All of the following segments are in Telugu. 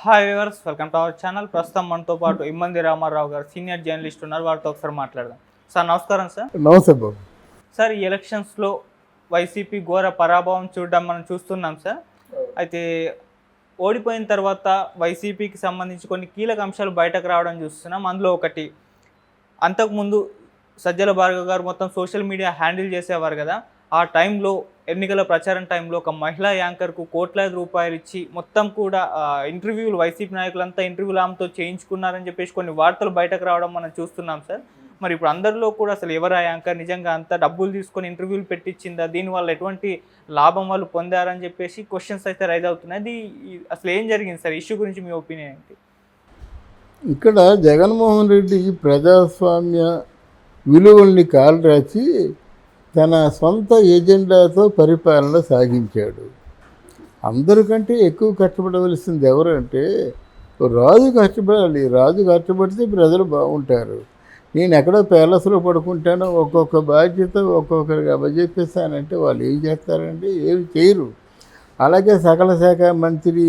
Hi viewers, welcome to our channel. ప్రస్తుతం మనతో పాటు ఇమ్మంది రామారావు గారు సీనియర్ జర్నలిస్ట్ ఉన్నారు. వారితో ఒకసారి మాట్లాడదాం. సార్ నమస్కారం. సార్ నమస్తే బాబు. సార్, ఈ ఎలక్షన్స్లో వైసీపీ ఘోర పరాభవం చూడడం మనం చూస్తున్నాం సార్. అయితే ఓడిపోయిన తర్వాత వైసీపీకి సంబంధించి కొన్ని కీలక అంశాలు బయటకు రావడం చూస్తున్నాం. అందులో ఒకటి, అంతకుముందు సజ్జల భార్గవ్ గారు మొత్తం సోషల్ మీడియా హ్యాండిల్ చేసేవారు కదా. ఆ టైంలో ఎన్నికల ప్రచారం టైంలో ఒక మహిళా యాంకర్కు కోట్లాది రూపాయలు ఇచ్చి మొత్తం కూడా ఇంటర్వ్యూలు, వైసీపీ నాయకులంతా ఇంటర్వ్యూలు ఆమెతో చేయించుకున్నారని చెప్పేసి కొన్ని వార్తలు బయటకు రావడం మనం చూస్తున్నాం సార్. మరి ఇప్పుడు అందరిలో కూడా అసలు ఎవరు ఆ యాంకర్, నిజంగా అంత డబ్బులు తీసుకొని ఇంటర్వ్యూలు పెట్టించిందా, దీనివల్ల ఎటువంటి లాభం వాళ్ళు పొందారని చెప్పేసి క్వశ్చన్స్ అయితే రైజ్ అవుతున్నాయి. అది అసలు ఏం జరిగింది సార్? ఇష్యూ గురించి మీ ఒపీనియన్ ఏంటి? ఇక్కడ జగన్మోహన్ రెడ్డి ప్రజాస్వామ్య విలువల్ని కాలరాచి తన సొంత ఎజెండాతో పరిపాలన సాగించాడు. అందరికంటే ఎక్కువ కష్టపడవలసింది ఎవరంటే రాజు కష్టపడాలి. రాజు కష్టపడితే ప్రజలు బాగుంటారు. నేను ఎక్కడో ప్యాలెస్లో పడుకుంటానో ఒక్కొక్క బాధ్యత ఒక్కొక్కరికి అప్పజెప్పేస్తానంటే వాళ్ళు ఏం చేస్తారంటే ఏమి చేయరు. అలాగే సకల శాఖ మంత్రి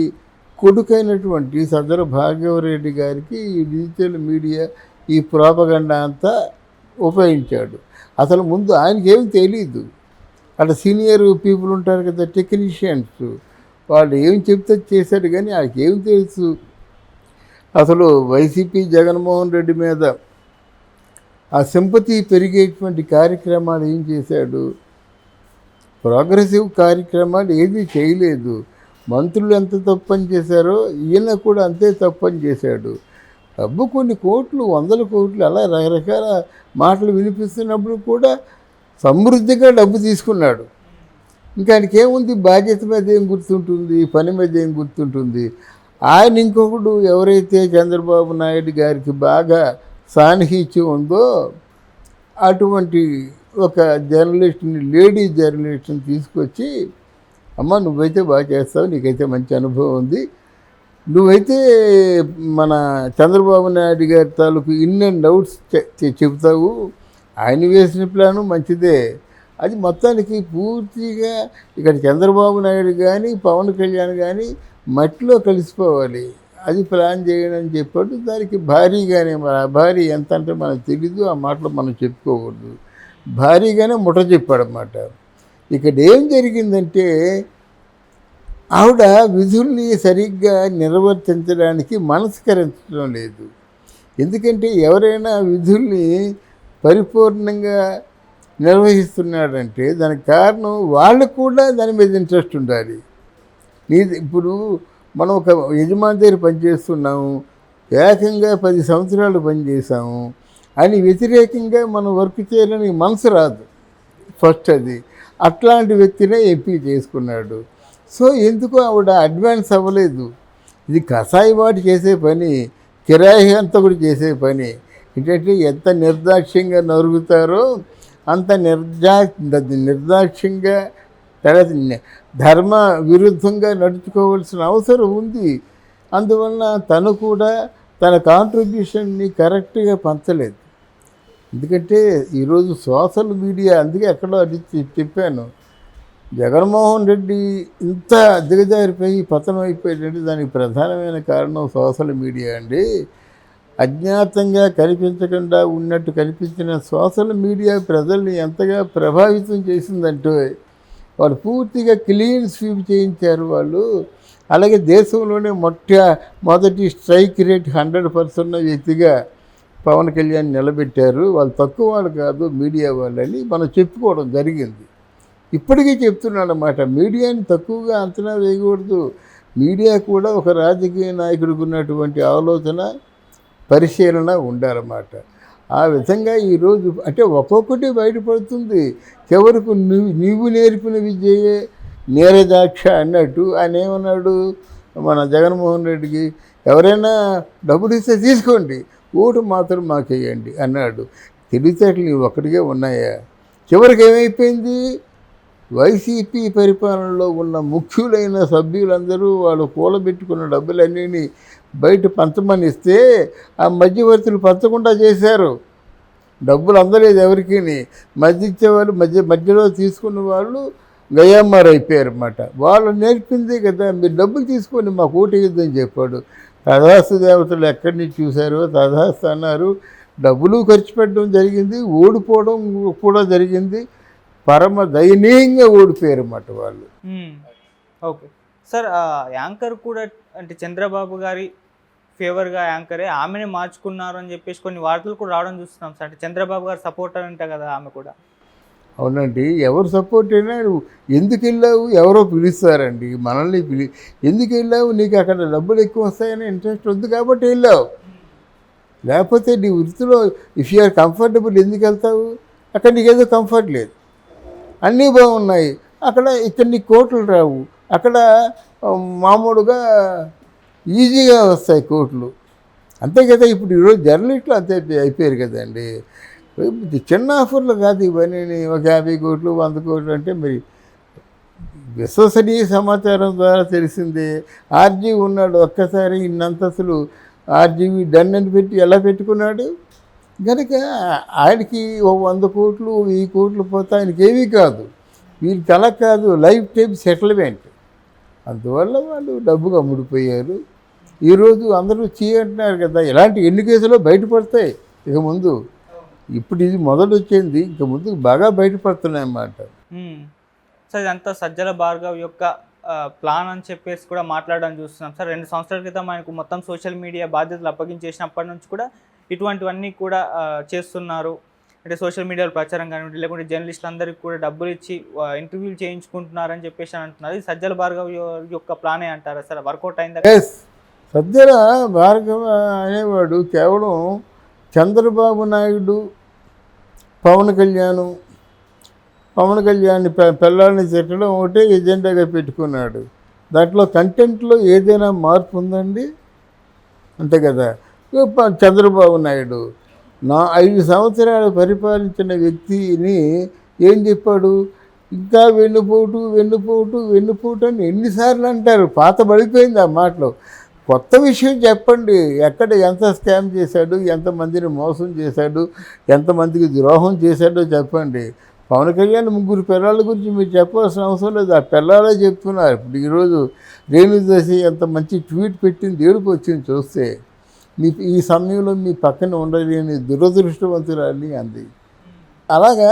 కొడుకైనటువంటి సజ్జల భార్గవరెడ్డి గారికి ఈ డిజిటల్ మీడియా, ఈ ప్రోపగండా అంతా ఉపయోగించాడు. అసలు ముందు ఆయనకి ఏమి తెలియదు. అక్కడ సీనియర్ పీపుల్ ఉంటారు కదా, టెక్నీషియన్స్, వాళ్ళు ఏం చెప్తే చేశాడు. కానీ ఆయనకి ఏమి తెలుసు? అసలు వైసీపీ జగన్మోహన్ రెడ్డి మీద ఆ సింపతి పెరిగేటువంటి కార్యక్రమాలు ఏం చేశాడు? ప్రోగ్రెసివ్ కార్యక్రమాలు ఏమీ చేయలేదు. మంత్రులు ఎంత తప్పని చేశారో ఈయన కూడా అంతే తప్పని చేశాడు. డబ్బు కొన్ని కోట్లు, వందల కోట్లు అలా రకరకాల మాటలు వినిపిస్తున్నప్పుడు కూడా సమృద్ధిగా డబ్బు తీసుకున్నాడు. ఇంకా ఆయనకి ఏముంది? బాధ్యత మీద ఏం గుర్తుంటుంది? పని మీద ఏం గుర్తుంటుంది? ఆయన ఇంకొకడు ఎవరైతే చంద్రబాబు నాయుడు గారికి బాగా సాన్నిహిత్యం ఉందో అటువంటి ఒక జర్నలిస్ట్ని, లేడీ జర్నలిస్ట్ని తీసుకొచ్చి, అమ్మ నువ్వైతే బాగా చేస్తావు, నీకైతే మంచి అనుభవం ఉంది, నువ్వైతే మన చంద్రబాబు నాయుడు గారి తాలూకు ఇన్ అండ్ అవుట్స్ చెబుతావు, ఆయన వేసిన ప్లాను మంచిదే. అది మొత్తానికి పూర్తిగా ఇక్కడ చంద్రబాబు నాయుడు కానీ పవన్ కళ్యాణ్ కానీ మట్టిలో కలిసిపోవాలి, అది ప్లాన్ చేయడం అని చెప్పాడు. దానికి భారీగానే, మరి ఆ భారీ ఎంత అంటే మనకు తెలీదు, ఆ మాటలు మనం చెప్పుకోకూడదు, భారీగానే ముఠ చెప్పాడన్నమాట. ఇక్కడ ఏం జరిగిందంటే ఆవిడ విధుల్ని సరిగ్గా నిర్వర్తించడానికి మనస్కరించడం లేదు. ఎందుకంటే ఎవరైనా విధుల్ని పరిపూర్ణంగా నిర్వహిస్తున్నాడంటే దానికి కారణం వాళ్ళకు కూడా దాని మీద ఇంట్రెస్ట్ ఉండాలి. ఇప్పుడు మనం ఒక యజమాని దగ్గర పనిచేస్తున్నాము, ఏకంగా 10 సంవత్సరాలు పనిచేసాము అని వ్యతిరేకంగా మనం వర్క్ చేయాలని మనసు రాదు ఫస్ట్. అది అట్లాంటి వ్యక్తినే ఎంపీ చేసుకున్నాడు. సో ఎందుకు ఆవిడ అడ్వాన్స్ అవ్వలేదు? ఇది కషాయవాటి చేసే పని, కిరాయి అంతా కూడా చేసే పని. ఏంటంటే ఎంత నిర్దాక్ష్యంగా నరుగుతారో అంత నిర్దాక్ష్యంగా ధర్మ విరుద్ధంగా నడుచుకోవాల్సిన అవసరం ఉంది. అందువలన తను కూడా తన కాంట్రిబ్యూషన్ని కరెక్ట్గా పంచలేదు. ఎందుకంటే ఈరోజు సోషల్ మీడియా, అందుకే ఎక్కడో అది చెప్పాను, జగన్మోహన్ రెడ్డి ఇంత దిగజారిపోయి పతనం అయిపోయిందంటే దానికి ప్రధానమైన కారణం సోషల్ మీడియా అండి. అజ్ఞాతంగా కనిపించకుండా ఉన్నట్టు కనిపించిన సోషల్ మీడియా ప్రజల్ని ఎంతగా ప్రభావితం చేసిందంటే వాళ్ళు పూర్తిగా క్లీన్ స్వీప్ చేయించారు వాళ్ళు. అలాగే దేశంలోనే మొదటి స్ట్రైక్ రేట్ 100% వ్యక్తిగా పవన్ కళ్యాణ్ నిలబెట్టారు. వాళ్ళు తక్కువ వాళ్ళు కాదు మీడియా వాళ్ళని మనం చెప్పుకోవడం జరిగింది. ఇప్పటికీ చెప్తున్నాడు అన్నమాట, మీడియాని తక్కువగా అంచనా వేయకూడదు. మీడియా కూడా ఒక రాజకీయ నాయకుడికి ఉన్నటువంటి ఆలోచన, పరిశీలన ఉండాలన్నమాట. ఆ విధంగా ఈరోజు అంటే ఒక్కొక్కటి బయటపడుతుంది. చివరకు నీవు నేర్పిన విద్యయే నీరజాక్ష అన్నట్టు ఆయన ఏమన్నాడు మన జగన్మోహన్ రెడ్డికి, ఎవరైనా డబ్బులు ఇస్తే తీసుకోండి, ఓటు మాత్రం మాకేయండి అన్నాడు. తెలివితేటలు ఒక్కటికే ఉన్నాయా? చివరికి ఏమైపోయింది? వైసీపీ పరిపాలనలో ఉన్న ముఖ్యులైన సభ్యులందరూ వాళ్ళు కూలబెట్టుకున్న డబ్బులన్నీ బయట పంచమని ఇస్తే ఆ మధ్యవర్తులు పంచకుండా చేశారు. డబ్బులు అందలేదు ఎవరికి, మధ్య ఇచ్చేవాళ్ళు మధ్యలో తీసుకున్న వాళ్ళు గయామార్ అయిపోయారు అన్నమాట. వాళ్ళు నేర్పిందే కదా, మీరు డబ్బులు తీసుకొని మాకు ఓటు వేయొద్దని చెప్పాడు. తథాస్తు దేవతలు ఎక్కడి నుంచి చూశారో తథాస్తు అన్నారు. డబ్బులు ఖర్చు పెట్టడం జరిగింది, ఓడిపోవడం కూడా జరిగింది. పరమ దయనీయంగా ఓడిపోయారు అన్నమాట వాళ్ళు. ఓకే సార్, యాంకర్ కూడా అంటే చంద్రబాబు గారి ఫేవర్గా యాంకరే ఆమెనే మార్చుకున్నారు అని చెప్పేసి కొన్ని వార్తలు కూడా రావడం చూస్తున్నాం సార్. అంటే చంద్రబాబు గారు సపోర్టర్ అంట కదా ఆమె కూడా. అవునండి, ఎవరు సపోర్ట్ అయినా నువ్వు ఎందుకు వెళ్ళావు, ఎవరో పిలుస్తారండి మనల్ని ఎందుకు వెళ్ళావు, నీకు అక్కడ డబ్బులు ఎక్కువ వస్తాయని ఇంట్రెస్ట్ ఉంది కాబట్టి వెళ్ళావు. లేకపోతే నీ వృత్తిలో ఇఫ్ యూఆర్ కంఫర్టబుల్ ఎందుకు వెళ్తావు? అక్కడ నీకేదో కంఫర్ట్ లేదు, అన్నీ బాగున్నాయి అక్కడ, ఇక్కడ నీకు కోట్లు రావు. అక్కడ మామూలుగా ఈజీగా వస్తాయి కోట్లు, అంతే కదా. ఇప్పుడు ఈరోజు జర్నలిస్టులు అంతే అయిపోయారు కదండి. చిన్న ఆఫర్లు కాదు ఇవన్నీ, ఒక 50 కోట్లు 100 కోట్లు అంటే మరి విశ్వసనీయ సమాచారం ద్వారా తెలిసిందే. ఆర్జీ ఉన్నాడు, ఒక్కసారి ఇన్నంతస్తులు ఆర్జీవి డన్ అని పెట్టి ఎలా పెట్టుకున్నాడు కనుక ఆయనకి 100 కోట్లు 1000 కోట్లు పోతే ఆయనకి ఏమీ కాదు. వీళ్ళకి అలా కాదు, లైఫ్ టైం సెటిల్మెంట్. అందువల్ల వాళ్ళు డబ్బుగా అమ్ముడిపోయారు. ఈరోజు అందరూ అంటున్నారు కదా, ఇలాంటి ఎన్ని కేసులో బయటపడతాయి ఇక ముందు. ఇప్పుడు ఇది మొదలు వచ్చింది, ఇంక ముందు బాగా బయటపడుతున్నాయి అన్నమాట. సార్ ఇదంతా సజ్జల భార్గవ్ యొక్క ప్లాన్ అని చెప్పేసి కూడా మాట్లాడడం చూస్తున్నాం సార్. 2 సంవత్సరాల క్రితం ఆయనకు మొత్తం సోషల్ మీడియా బాధ్యతలు అప్పగించేసినప్పటి నుంచి కూడా ఇటువంటివన్నీ కూడా చేస్తున్నారు. అంటే సోషల్ మీడియాలో ప్రచారం కానివ్వండి, లేకుంటే జర్నలిస్టులు అందరికీ కూడా డబ్బులు ఇచ్చి ఇంటర్వ్యూలు చేయించుకుంటున్నారని చెప్పేసి అంటున్నారు. ఇది సజ్జల భార్గవ్ యొక్క ప్లానే అంటారా సార్? వర్కౌట్ అయిందా? సజ్జల భార్గవ అనేవాడు కేవలం చంద్రబాబు నాయుడు, పవన్ కళ్యాణ్ పిల్లల్ని తిట్టడం ఒకటే ఎజెండాగా పెట్టుకున్నాడు. దాంట్లో కంటెంట్లో ఏదైనా మార్పు ఉందండి? అంతే కదా. చంద్రబాబు నాయుడు 5 సంవత్సరాలు పరిపాలించిన వ్యక్తిని ఏం చెప్పాడు? ఇంకా వెన్నుపోటు అని ఎన్నిసార్లు అంటారు, పాత పడిపోయింది ఆ మాటలు. కొత్త విషయం చెప్పండి, ఎక్కడ ఎంత స్కామ్ చేశాడు, ఎంతమందిని మోసం చేశాడు, ఎంతమందికి ద్రోహం చేశాడో చెప్పండి. పవన్ కళ్యాణ్ 3 పిల్లల గురించి మీరు చెప్పాల్సిన అవసరం లేదు, ఆ పిల్లలే చెప్తున్నారు. ఇప్పుడు ఈరోజు రేణుదేశి ఎంత మంచి ట్వీట్ పెట్టింది, ఏడుపు వచ్చింది చూస్తే. ఈ సమయంలో మీ పక్కన ఉండలేని దురదృష్టవంతురాలి అంది. అలాగా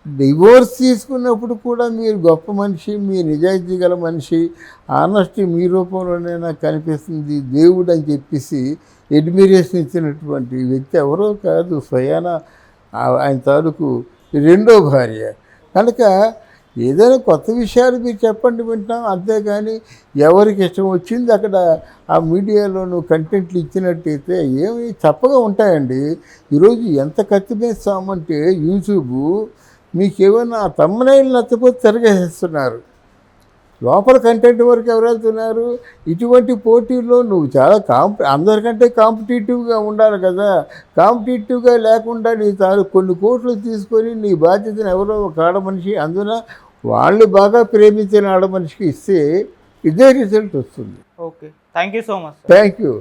డివోర్స్ తీసుకున్నప్పుడు కూడా మీరు గొప్ప మనిషి, మీ నిజాయితీ గల మనిషి, ఆనెస్టీ మీ రూపంలోనే నాకు కనిపిస్తుంది దేవుడు అని చెప్పేసి అడ్మిరేషన్ ఇచ్చినటువంటి వ్యక్తి ఎవరో కాదు, స్వయాన ఆయన తాలూకు 2వ భార్య. కనుక ఏదైనా కొత్త విషయాలు మీరు చెప్పండి, వింటాం. అంతేగాని ఎవరికి ఇష్టం వచ్చింది అక్కడ ఆ మీడియాలోనూ కంటెంట్లు ఇచ్చినట్టయితే ఏమి చప్పగా ఉంటాయండి. ఈరోజు ఎంత కత్తిమేస్తామంటే యూట్యూబ్ మీకేమైనా తమ్మనైలు నచ్చపోతే తిరగేస్తున్నారు, లోపల కంటెంట్ వరకు ఎవరు వెళ్తున్నారు? ఇటువంటి పోటీల్లో నువ్వు చాలా అందరికంటే కాంపిటేటివ్గా ఉండాలి కదా. కాంపిటేటివ్గా లేకుండా నీ కొన్ని కోట్లు తీసుకొని నీ బాధ్యతను ఎవరో ఒక ఆడమనిషి, అందున వాళ్ళు బాగా ప్రేమించిన ఆడమనిషికి ఇస్తే ఇదే రిజల్ట్ వస్తుంది. Okay, thank you so much. Thank you.